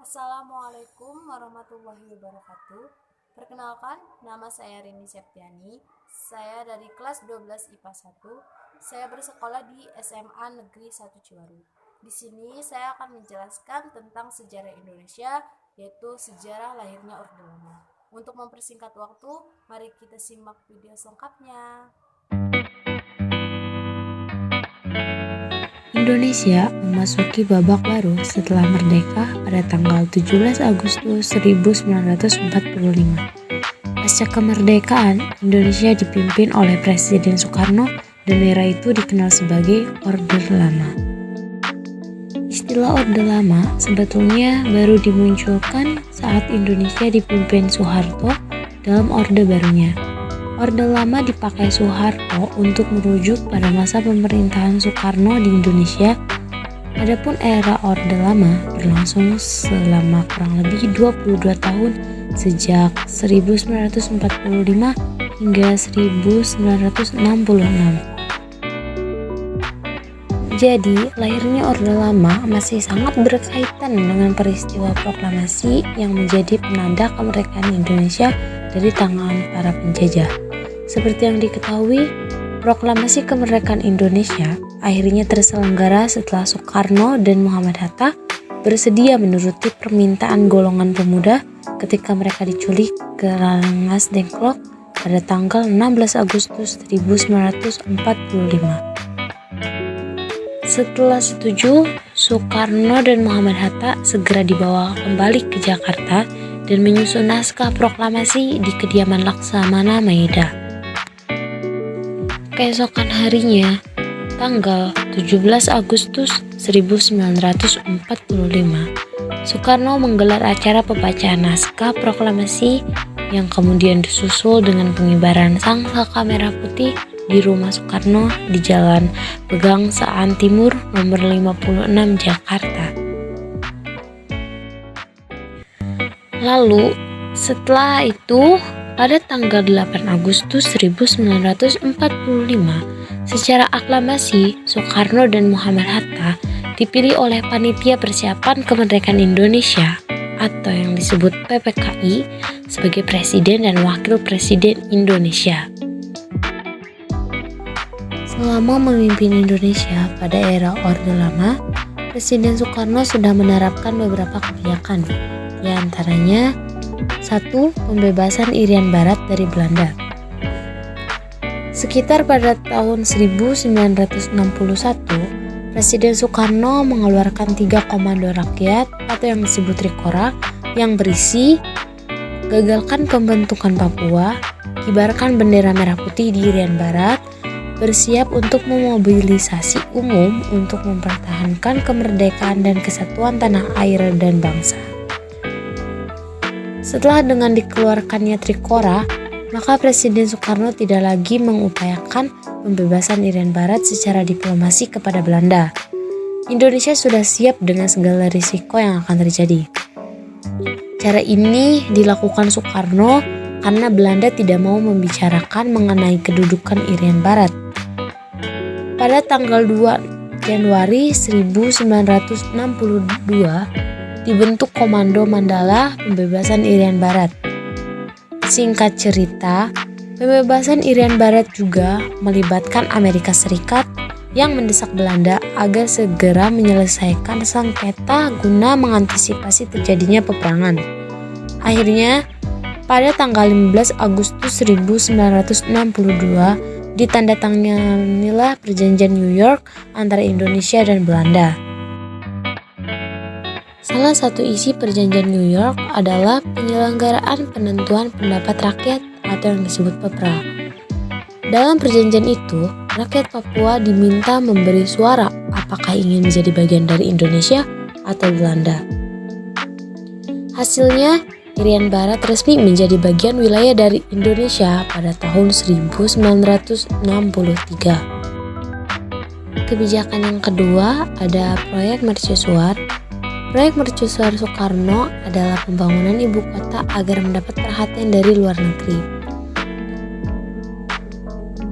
Assalamualaikum warahmatullahi wabarakatuh. Perkenalkan, nama saya Rini Septiani. Saya dari kelas 12 IPA 1. Saya bersekolah di SMA Negeri 1 Ciwaru. Di sini saya akan menjelaskan tentang sejarah Indonesia, yaitu sejarah lahirnya Orde Lama. Untuk mempersingkat waktu, mari kita simak video selengkapnya. Indonesia memasuki babak baru setelah merdeka pada tanggal 17 Agustus 1945. Pasca kemerdekaan, Indonesia dipimpin oleh Presiden Soekarno dan era itu dikenal sebagai Orde Lama. Istilah Orde Lama sebetulnya baru dimunculkan saat Indonesia dipimpin Soeharto dalam Orde Barunya. Orde Lama dipakai Soeharto untuk merujuk pada masa pemerintahan Soekarno di Indonesia. Adapun era Orde Lama berlangsung selama kurang lebih 22 tahun sejak 1945 hingga 1966. Jadi, lahirnya Orde Lama masih sangat berkaitan dengan peristiwa proklamasi yang menjadi penanda kemerdekaan Indonesia dari tangan para penjajah. Seperti yang diketahui, proklamasi kemerdekaan Indonesia akhirnya terselenggara setelah Soekarno dan Muhammad Hatta bersedia menuruti permintaan golongan pemuda ketika mereka diculik ke Rengas Dengklok pada tanggal 16 Agustus 1945. Setelah setuju, Soekarno dan Muhammad Hatta segera dibawa kembali ke Jakarta dan menyusun naskah proklamasi di kediaman Laksamana Maeda. Keesokan harinya, tanggal 17 Agustus 1945, Soekarno menggelar acara pembacaan naskah proklamasi yang kemudian disusul dengan pengibaran sangsaka merah putih di rumah Soekarno di Jalan Pegangsaan Timur nomor 56 Jakarta. Lalu, setelah itu, pada tanggal 8 Agustus 1945, secara aklamasi, Soekarno dan Muhammad Hatta dipilih oleh Panitia Persiapan Kemerdekaan Indonesia atau yang disebut PPKI sebagai Presiden dan Wakil Presiden Indonesia. Selama memimpin Indonesia pada era Orde Lama, Presiden Soekarno sudah menerapkan beberapa kebijakan, di antaranya 1. Pembebasan Irian Barat dari Belanda. Sekitar pada tahun 1961, Presiden Soekarno mengeluarkan 3 komando rakyat atau yang disebut Trikora yang berisi gagalkan pembentukan Papua, kibarkan bendera merah putih di Irian Barat, bersiap untuk memobilisasi umum untuk mempertahankan kemerdekaan dan kesatuan tanah air dan bangsa. Setelah dengan dikeluarkannya Trikora, maka Presiden Soekarno tidak lagi mengupayakan pembebasan Irian Barat secara diplomasi kepada Belanda. Indonesia sudah siap dengan segala risiko yang akan terjadi. Cara ini dilakukan Soekarno karena Belanda tidak mau membicarakan mengenai kedudukan Irian Barat. Pada tanggal 2 Januari 1962, dibentuk Komando Mandala Pembebasan Irian Barat. Singkat cerita, pembebasan Irian Barat juga melibatkan Amerika Serikat yang mendesak Belanda agar segera menyelesaikan sengketa guna mengantisipasi terjadinya peperangan. Akhirnya, pada tanggal 15 Agustus 1962, ditandatanganilah Perjanjian New York antara Indonesia dan Belanda. Salah satu isi Perjanjian New York adalah penyelenggaraan penentuan pendapat rakyat atau yang disebut PEPRA. Dalam perjanjian itu, rakyat Papua diminta memberi suara apakah ingin menjadi bagian dari Indonesia atau Belanda. Hasilnya, Irian Barat resmi menjadi bagian wilayah dari Indonesia pada tahun 1963. Kebijakan yang kedua ada proyek mercusuar. Proyek mercusuar Soekarno adalah pembangunan ibu kota agar mendapat perhatian dari luar negeri.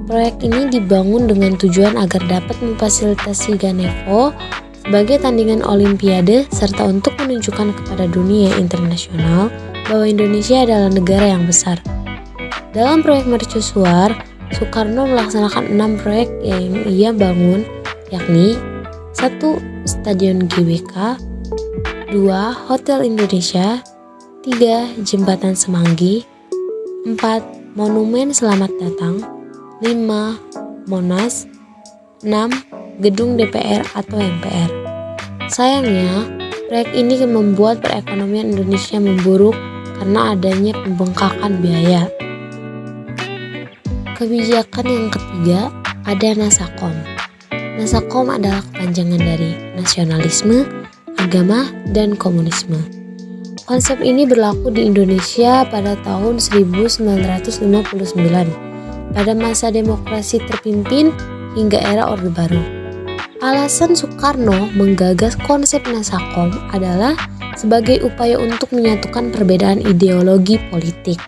Proyek ini dibangun dengan tujuan agar dapat memfasilitasi Ganevo sebagai tandingan olimpiade serta untuk menunjukkan kepada dunia internasional bahwa Indonesia adalah negara yang besar. Dalam proyek mercusuar, Soekarno melaksanakan 6 proyek yang ia bangun, yakni 1. Stadion GBK, 2. Hotel Indonesia, 3. Jembatan Semanggi, 4. Monumen Selamat Datang, 5. Monas, 6. Gedung DPR atau MPR. Sayangnya, proyek ini membuat perekonomian Indonesia memburuk karena adanya pembengkakan biaya. Kebijakan yang ketiga ada Nasakom. Nasakom adalah kepanjangan dari nasionalisme, agama, dan komunisme. Konsep ini berlaku di Indonesia pada tahun 1959, pada masa demokrasi terpimpin hingga era Orde Baru. Alasan Soekarno menggagas konsep Nasakom adalah sebagai upaya untuk menyatukan perbedaan ideologi politik.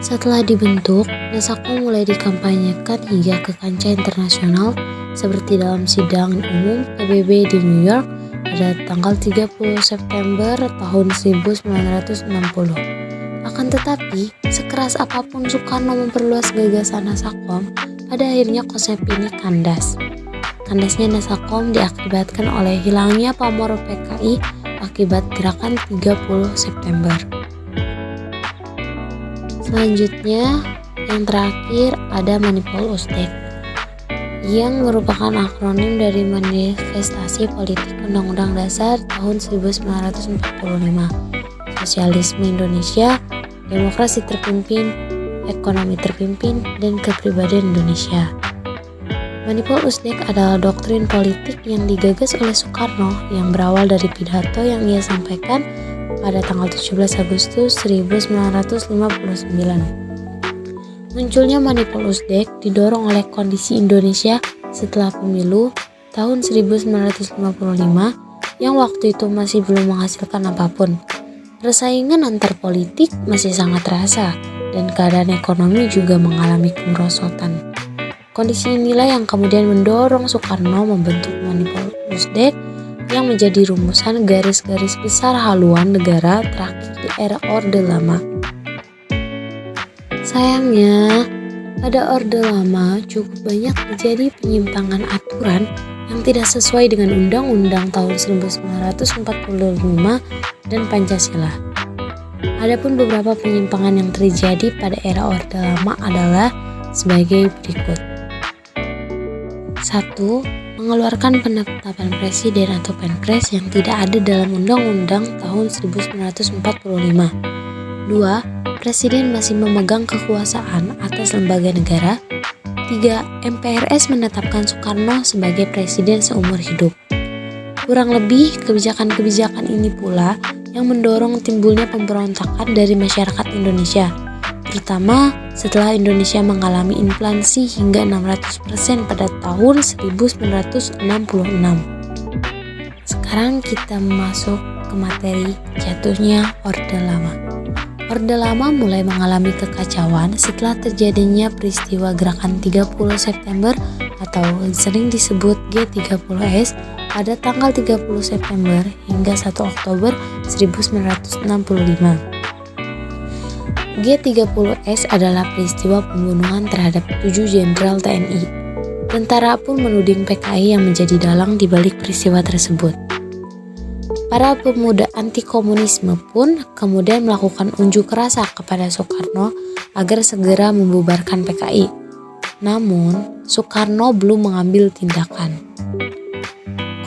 Setelah dibentuk, Nasakom mulai dikampanyekan hingga ke kancah internasional seperti dalam sidang umum PBB di New York pada tanggal 30 September tahun 1960. Akan tetapi, sekeras apapun Soekarno memperluas gagasan Nasakom, pada akhirnya konsep ini kandas. Kandasnya Nasakom diakibatkan oleh hilangnya pamor PKI akibat gerakan 30 September. Selanjutnya, yang terakhir ada Manipul Usdek, yang merupakan akronim dari Manifestasi Politik Undang-Undang Dasar tahun 1945, Sosialisme Indonesia, Demokrasi Terpimpin, Ekonomi Terpimpin, dan Kepribadian Indonesia. Manipul Usdek adalah doktrin politik yang digagas oleh Soekarno yang berawal dari pidato yang ia sampaikan pada tanggal 17 Agustus 1959. Munculnya Manipul Usdek didorong oleh kondisi Indonesia setelah pemilu tahun 1955 yang waktu itu masih belum menghasilkan apapun. Persaingan antar politik masih sangat terasa dan keadaan ekonomi juga mengalami kemerosotan. Kondisi inilah yang kemudian mendorong Soekarno membentuk Manipul Usdek yang menjadi rumusan garis-garis besar haluan negara terakhir di era Orde Lama. Sayangnya, pada Orde Lama cukup banyak terjadi penyimpangan aturan yang tidak sesuai dengan Undang-Undang tahun 1945 dan Pancasila. Adapun beberapa penyimpangan yang terjadi pada era Orde Lama adalah sebagai berikut. 1. Mengeluarkan penetapan presiden atau Penpres yang tidak ada dalam Undang-Undang tahun 1945. 2. Presiden masih memegang kekuasaan atas lembaga negara. 3. MPRS menetapkan Soekarno sebagai presiden seumur hidup. Kurang lebih, kebijakan-kebijakan ini pula yang mendorong timbulnya pemberontakan dari masyarakat Indonesia, terutama setelah Indonesia mengalami inflasi hingga 600% pada tahun 1966. Sekarang kita masuk ke materi jatuhnya Orde Lama. Orde Lama mulai mengalami kekacauan setelah terjadinya peristiwa gerakan 30 September atau sering disebut G30S pada tanggal 30 September hingga 1 Oktober 1965. G30S adalah peristiwa pembunuhan terhadap 7 jenderal TNI. Tentara pun menuding PKI yang menjadi dalang di balik peristiwa tersebut. Para pemuda anti komunisme pun kemudian melakukan unjuk rasa kepada Soekarno agar segera membubarkan PKI. Namun, Soekarno belum mengambil tindakan.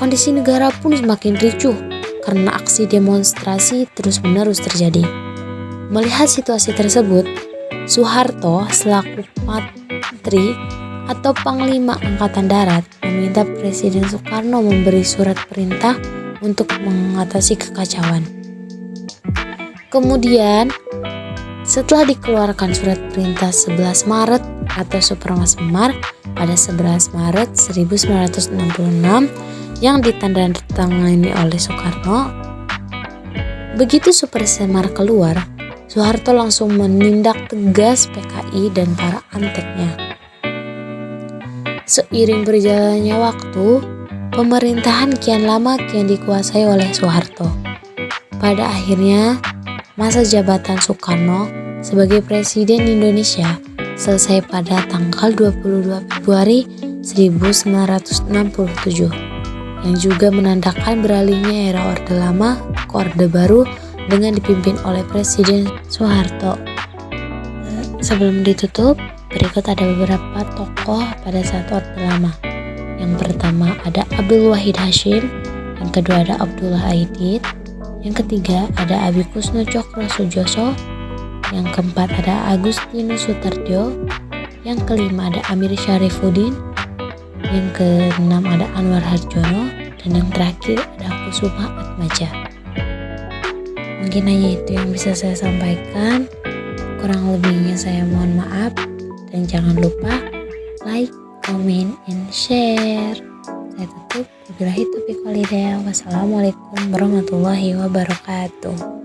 Kondisi negara pun semakin ricuh karena aksi demonstrasi terus-menerus terjadi. Melihat situasi tersebut, Soeharto selaku Menteri atau Panglima Angkatan Darat meminta Presiden Soekarno memberi surat perintah untuk mengatasi kekacauan. Kemudian, setelah dikeluarkan surat perintah 11 Maret atau Superma Semar pada 11 Maret 1966 yang ditandatangani oleh Soekarno, begitu Super Semar keluar, Soeharto langsung menindak tegas PKI dan para anteknya. Seiring berjalannya waktu, pemerintahan kian lama kian dikuasai oleh Soeharto. Pada akhirnya, masa jabatan Soekarno sebagai Presiden Indonesia selesai pada tanggal 22 Februari 1967, yang juga menandakan beralihnya era Orde Lama ke Orde Baru dengan dipimpin oleh Presiden Soeharto. Sebelum ditutup, berikut ada beberapa tokoh pada saat Orde Lama. Yang pertama ada Abdul Wahid Hasyim, yang kedua ada Abdullah Aidit, yang ketiga ada Abi Kusno Cokro Sujoso, yang keempat ada Agustinus Sutardio, yang kelima ada Amir Syarifuddin, yang keenam ada Anwar Harjono, dan yang terakhir ada Kusuma Atmaja. Mungkin hanya itu yang bisa saya sampaikan. Kurang lebihnya saya mohon maaf, dan jangan lupa like, comment, and share. Saya tutup. Wabillahi taufiq wal hidayah. Wassalamualaikum warahmatullahi wabarakatuh.